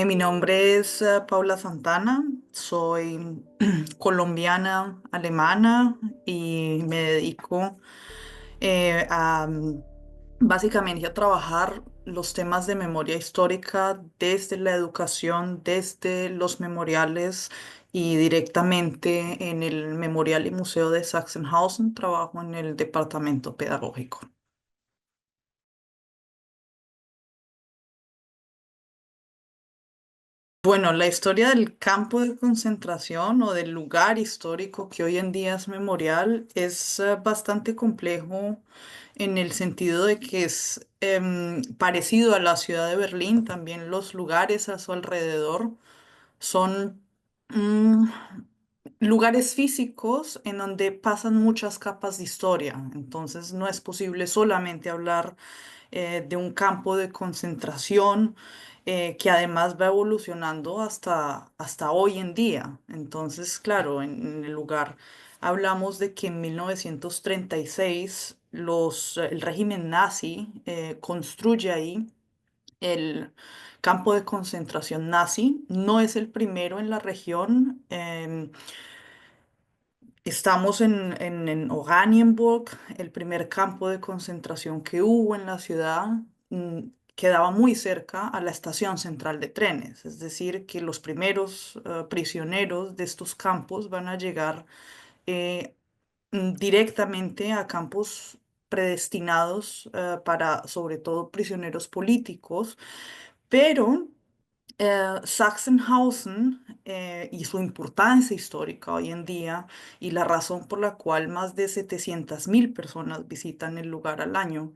Mi nombre es Paula Santana, soy colombiana, alemana y me dedico básicamente a trabajar los temas de memoria histórica desde la educación, desde los memoriales y directamente en el Memorial y Museo de Sachsenhausen. Trabajo en el departamento pedagógico. Bueno, la historia del campo de concentración o del lugar histórico que hoy en día es memorial es bastante complejo en el sentido de que es parecido a la ciudad de Berlín. También los lugares a su alrededor son mm, lugares físicos en donde pasan muchas capas de historia. Entonces no es posible solamente hablar de un campo de concentración que además va evolucionando hasta hoy en día. Entonces, claro, en el lugar hablamos de que en 1936 el régimen nazi construye ahí el campo de concentración nazi. No es el primero en la región. Estamos en Oranienburg, el primer campo de concentración que hubo en la ciudad, quedaba muy cerca a la estación central de trenes, es decir, que los primeros prisioneros de estos campos van a llegar eh, directamente a campos predestinados para, sobre todo, prisioneros políticos, pero Sachsenhausen y su importancia histórica hoy en día y la razón por la cual más de 700.000 personas visitan el lugar al año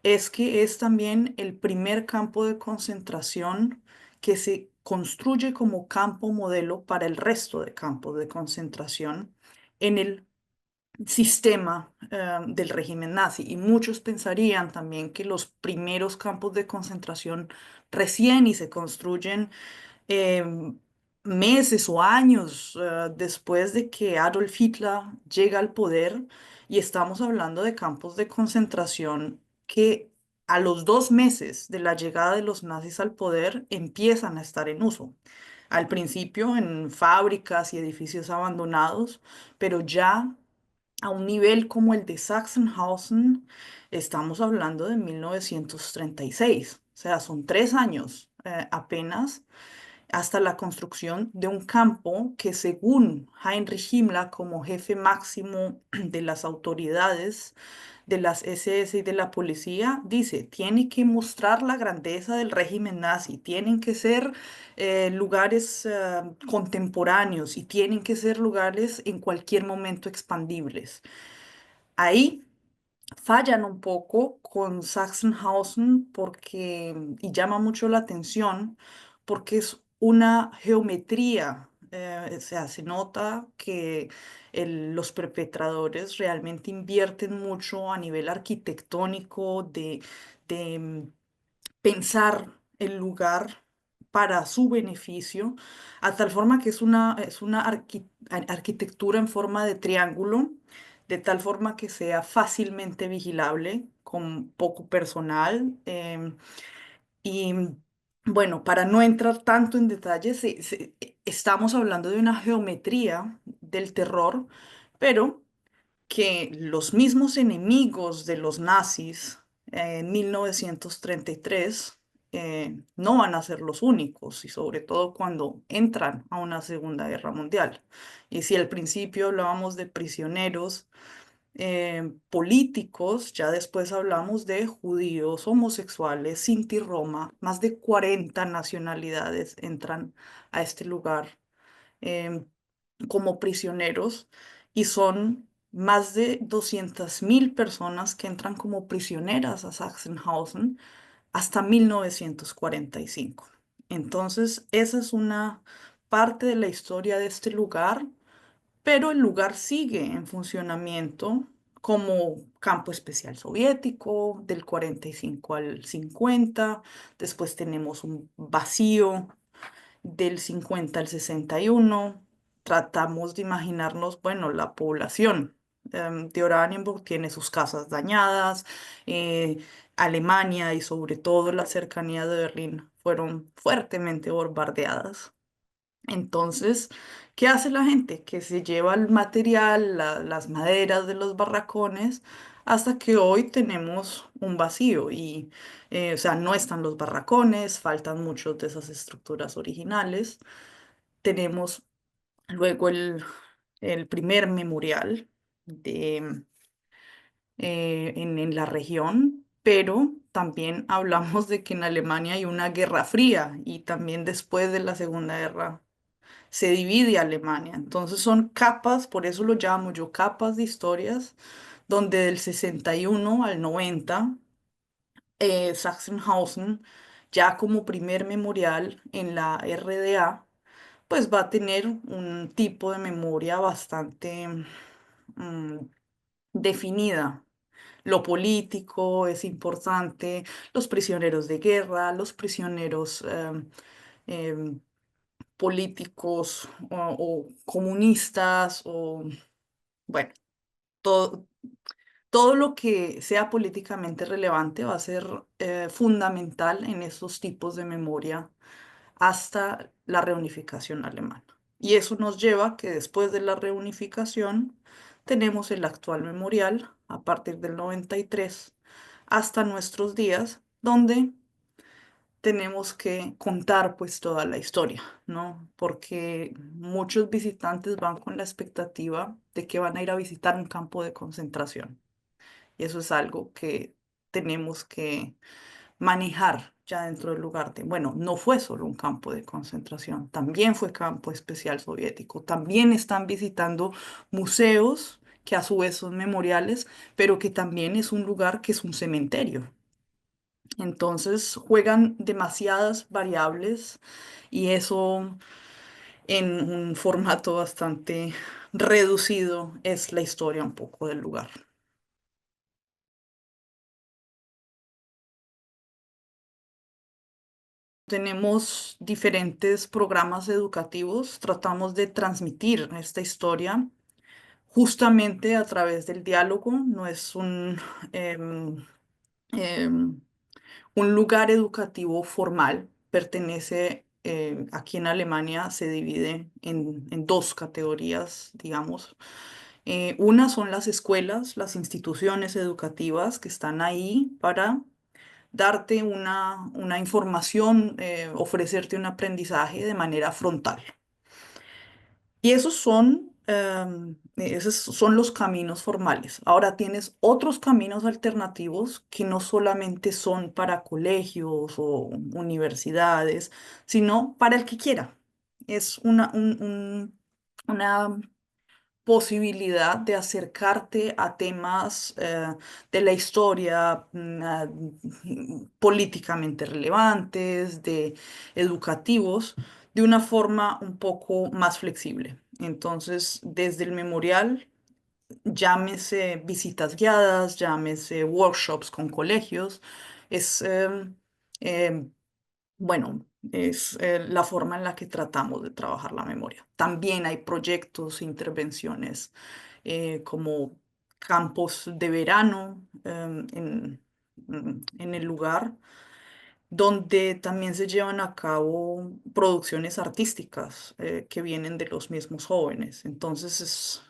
es que es también el primer campo de concentración que se construye como campo modelo para el resto de campos de concentración en el sistema del régimen nazi. Y muchos pensarían también que los primeros campos de concentración recién y se construyen em, meses o años después de que Adolf Hitler llega al poder, y estamos hablando de campos de concentración que a los 2 meses de la llegada de los nazis al poder empiezan a estar en uso. Al principio en fábricas y edificios abandonados, pero ya a un nivel como el de Sachsenhausen, estamos hablando de 1936. O sea, son 3 años apenas hasta la construcción de un campo que, según Heinrich Himmler como jefe máximo de las autoridades de las SS y de la policía, dice, tiene que mostrar la grandeza del régimen nazi, tienen que ser lugares contemporáneos y tienen que ser lugares en cualquier momento expandibles. Ahí fallan un poco con Sachsenhausen y llama mucho la atención porque es una geometría, o sea, se nota que los perpetradores realmente invierten mucho a nivel arquitectónico de pensar el lugar para su beneficio, a tal forma que es una arquitectura en forma de triángulo, de tal forma que sea fácilmente vigilable, con poco personal. Y bueno, para no entrar tanto en detalles, estamos hablando de una geometría del terror, pero que los mismos enemigos de los nazis en 1933 no van a ser los únicos, y sobre todo cuando entran a una Segunda Guerra Mundial. Y si al principio hablábamos de prisioneros políticos, ya después hablamos de judíos, homosexuales, Sinti Roma, más de 40 nacionalidades entran a este lugar em, como prisioneros, y son más de 200.000 personas que entran como prisioneras a Sachsenhausen hasta 1945. Entonces, esa es una parte de la historia de este lugar, pero el lugar sigue en funcionamiento como campo especial soviético del 45 al 50. Después tenemos un vacío del 50 al 61. Tratamos de imaginarnos, bueno, la población de Oranienburg tiene sus casas dañadas, Alemania y sobre todo la cercanía de Berlín fueron fuertemente bombardeadas. Entonces, ¿qué hace la gente? Que se lleva el material, las maderas de los barracones, hasta que hoy tenemos un vacío y, o sea, no están los barracones, faltan muchas de esas estructuras originales. Tenemos luego el primer memorial de, en la región, pero también hablamos de que en Alemania hay una guerra fría y también después de la Segunda Guerra se divide Alemania. Entonces son capas, por eso lo llamo yo capas de historias, donde del 61 al 90, Sachsenhausen, ya como primer memorial en la RDA, pues va a tener un tipo de memoria bastante mm, definida. Lo político es importante, los prisioneros de guerra, los prisioneros em, políticos o comunistas o, bueno, todo, todo lo que sea políticamente relevante va a ser fundamental en estos tipos de memoria hasta la reunificación alemana. Y eso nos lleva a que después de la reunificación tenemos el actual memorial a partir del 93 hasta nuestros días, donde tenemos que contar pues toda la historia, ¿no? Porque muchos visitantes van con la expectativa de que van a ir a visitar un campo de concentración. Y eso es algo que tenemos que manejar ya dentro del lugar de, bueno, no fue solo un campo de concentración, también fue campo especial soviético, también están visitando museos que a su vez son memoriales, pero que también es un lugar que es un cementerio. Entonces juegan demasiadas variables y eso en un formato bastante reducido es la historia un poco del lugar. Tenemos diferentes programas educativos, tratamos de transmitir esta historia justamente a través del diálogo, no es em, em, un lugar educativo formal, pertenece, aquí en Alemania se divide en dos categorías, digamos. Una son las escuelas, las instituciones educativas que están ahí para darte una información, ofrecerte un aprendizaje de manera frontal. Y esos son los caminos formales. Ahora tienes otros caminos alternativos que no solamente son para colegios o universidades, sino para el que quiera. Es una posibilidad de acercarte a temas de la historia políticamente relevantes, de educativos, de una forma un poco más flexible. Entonces, desde el memorial, llámese visitas guiadas, llámese workshops con colegios, es em, bueno, es la forma en la que tratamos de trabajar la memoria. También hay proyectos, intervenciones como campos de verano en el lugar, donde también se llevan a cabo producciones artísticas que vienen de los mismos jóvenes. Entonces es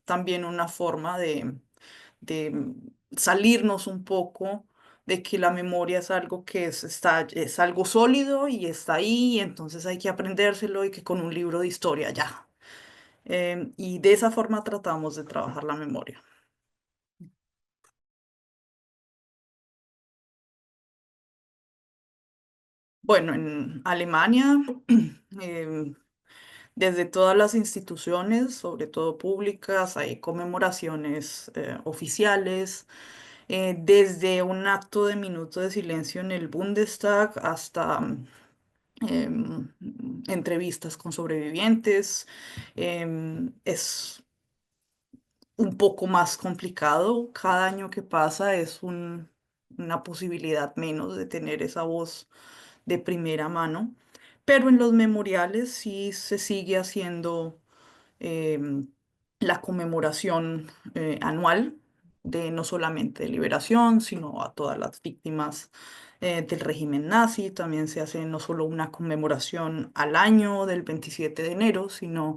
también una forma de salirnos un poco de que la memoria es algo que es algo sólido y está ahí, y entonces hay que aprendérselo y que con un libro de historia ya. Y de esa forma tratamos de trabajar la memoria. Bueno, en Alemania, em, desde todas las instituciones, sobre todo públicas, hay conmemoraciones oficiales, desde un acto de minuto de silencio en el Bundestag hasta em, entrevistas con sobrevivientes. Es un poco más complicado. Cada año que pasa es una posibilidad menos de tener esa voz de primera mano. Pero en los memoriales sí se sigue haciendo em, la conmemoración anual. de no solamente de liberación, sino a todas las víctimas del régimen nazi. También se hace no solo una conmemoración al año del 27 de enero, sino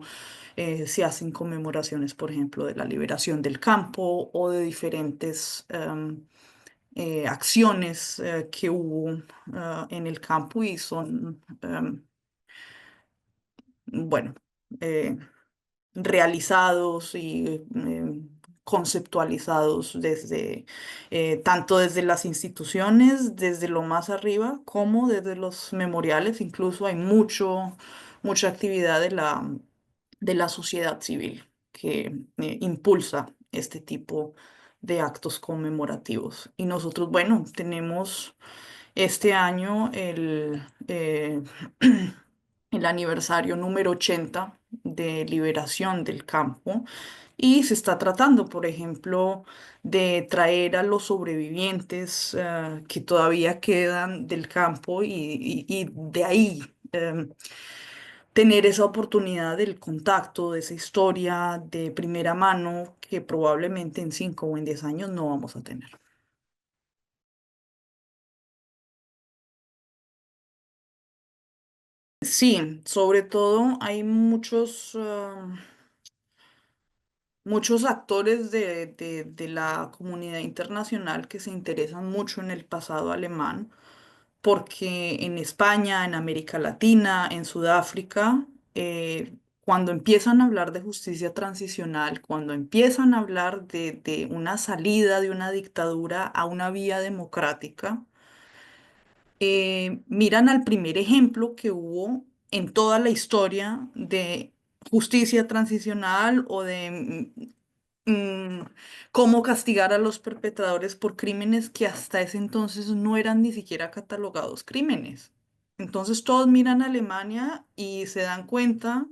se hacen conmemoraciones, por ejemplo, de la liberación del campo o de diferentes acciones que hubo en el campo y son, bueno, eh, realizados y conceptualizados desde tanto desde las instituciones, desde lo más arriba, como desde los memoriales. Incluso hay mucha actividad de la sociedad civil que impulsa este tipo de actos conmemorativos. Y nosotros, bueno, tenemos este año el aniversario número 80 de liberación del campo y se está tratando, por ejemplo, de traer a los sobrevivientes que todavía quedan del campo y de ahí tener esa oportunidad del contacto, de esa historia de primera mano que probablemente en 5 o en 10 años no vamos a tener. Sí, sobre todo hay muchos actores de la comunidad internacional que se interesan mucho en el pasado alemán, porque en España, en América Latina, en Sudáfrica, cuando empiezan a hablar de justicia transicional, cuando empiezan a hablar de una salida de una dictadura a una vía democrática, miran al primer ejemplo que hubo en toda la historia de justicia transicional o de cómo castigar a los perpetradores por crímenes que hasta ese entonces no eran ni siquiera catalogados crímenes. Entonces todos miran a Alemania y se dan cuenta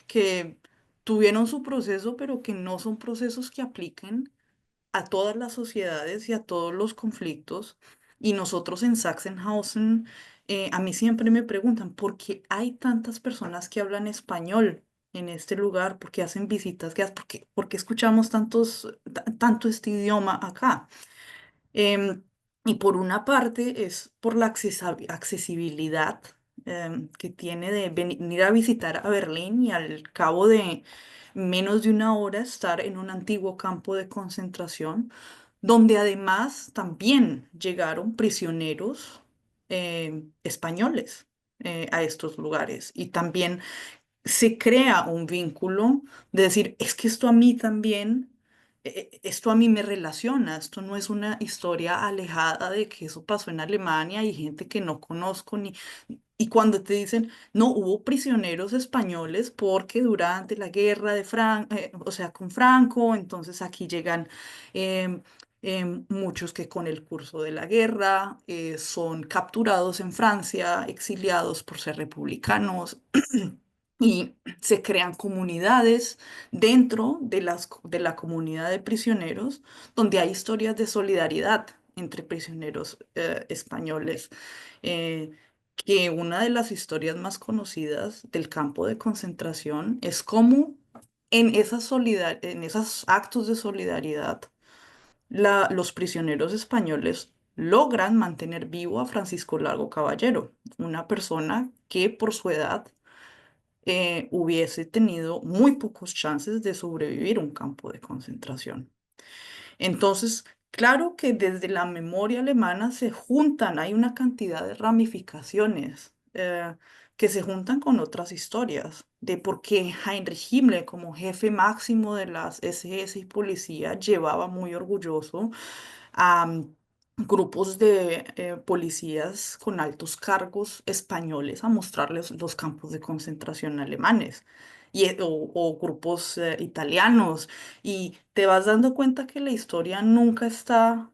que tuvieron su proceso, pero que no son procesos que apliquen a todas las sociedades y a todos los conflictos. Y nosotros en Sachsenhausen, a mí siempre me preguntan, ¿por qué hay tantas personas que hablan español en este lugar? ¿Por qué hacen visitas? ¿Por qué escuchamos tanto este idioma acá? Em, y por una parte es por la accesibilidad que tiene de venir a visitar a Berlín y al cabo de menos de una hora estar en un antiguo campo de concentración, donde además también llegaron prisioneros españoles a estos lugares. Y también se crea un vínculo de decir, es que esto a mí también, esto a mí me relaciona, esto no es una historia alejada de que eso pasó en Alemania y gente que no conozco ni... Y cuando te dicen, no, hubo prisioneros españoles porque durante la guerra de o sea, con Franco, entonces aquí llegan em, muchos que con el curso de la guerra son capturados en Francia, exiliados por ser republicanos. Y se crean comunidades dentro de la comunidad de prisioneros, donde hay historias de solidaridad entre prisioneros españoles. Eh, que una de las historias más conocidas del campo de concentración es cómo en esos actos de solidaridad, los prisioneros españoles logran mantener vivo a Francisco Largo Caballero, una persona que por su edad hubiese tenido muy pocos chances de sobrevivir a un campo de concentración. Entonces, claro que desde la memoria alemana se juntan, hay una cantidad de ramificaciones que se juntan con otras historias de por qué Heinrich Himmler, como jefe máximo de las SS y policía, llevaba muy orgulloso a grupos de policías con altos cargos españoles a mostrarles los campos de concentración alemanes o grupos italianos. Y te vas dando cuenta que la historia nunca está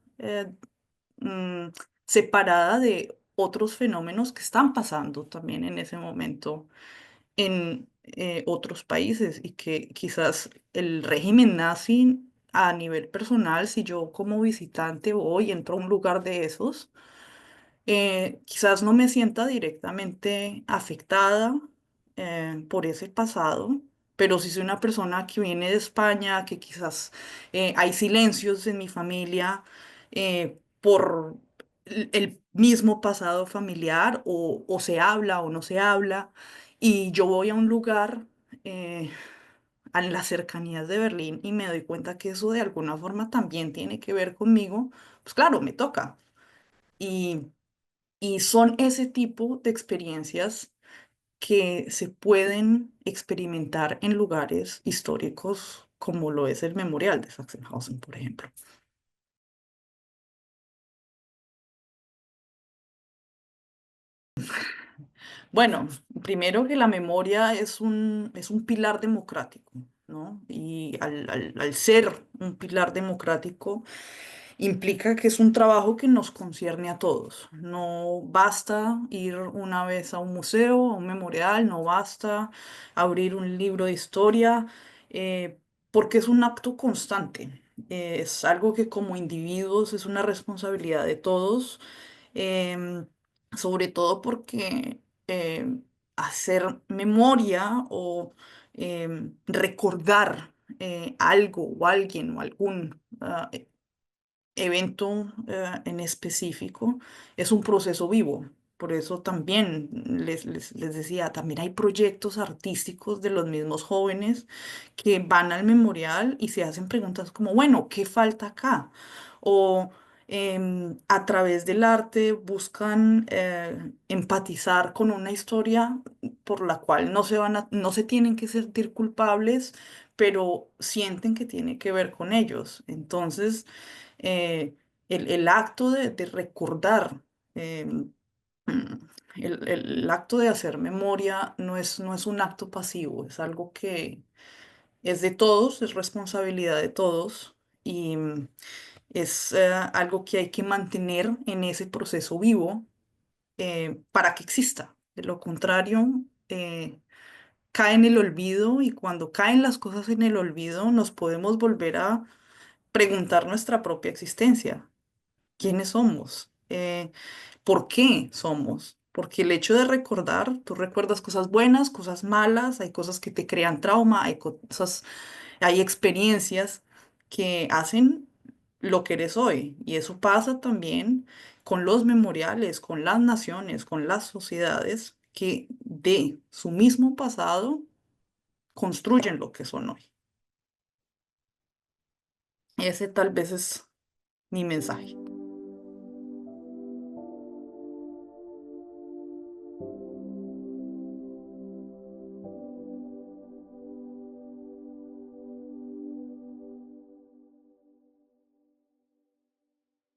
mm, separada de otros fenómenos que están pasando también en ese momento en otros países y que quizás el régimen nazi a nivel personal, si yo como visitante voy y entro a un lugar de esos, quizás no me sienta directamente afectada por ese pasado, pero si soy una persona que viene de España, que quizás hay silencios en mi familia por el mismo pasado familiar, o se habla o no se habla, y yo voy a un lugar a las cercanías de Berlín y me doy cuenta que eso de alguna forma también tiene que ver conmigo, pues claro, me toca. Y, y son ese tipo de experiencias que se pueden experimentar en lugares históricos como lo es el Memorial de Sachsenhausen, por ejemplo. Bueno, primero que la memoria es un pilar democrático, ¿no? Y al ser un pilar democrático, implica que es un trabajo que nos concierne a todos. No basta ir una vez a un museo, a un memorial, no basta abrir un libro de historia, eh, porque es un acto constante. Es algo que como individuos es una responsabilidad de todos, em, sobre todo porque hacer memoria o recordar algo o alguien o algún evento en específico es un proceso vivo. Por eso también les decía, también hay proyectos artísticos de los mismos jóvenes que van al memorial y se hacen preguntas como, bueno, ¿qué falta acá? O a través del arte buscan empatizar con una historia por la cual no se tienen que sentir culpables, pero sienten que tiene que ver con ellos. Entonces, eh, el acto de recordar, eh, el acto de hacer memoria no es un acto pasivo, es algo que es de todos, es responsabilidad de todos y es algo que hay que mantener en ese proceso vivo para que exista. De lo contrario, cae en el olvido, y cuando caen las cosas en el olvido nos podemos volver a preguntar nuestra propia existencia. ¿Quiénes somos? ¿Por qué somos? Porque el hecho de recordar, tú recuerdas cosas buenas, cosas malas, hay cosas que te crean trauma, hay cosas, hay experiencias que hacen lo que eres hoy. Y eso pasa también con los memoriales, con las naciones, con las sociedades que de su mismo pasado construyen lo que son hoy. Ese tal vez es mi mensaje.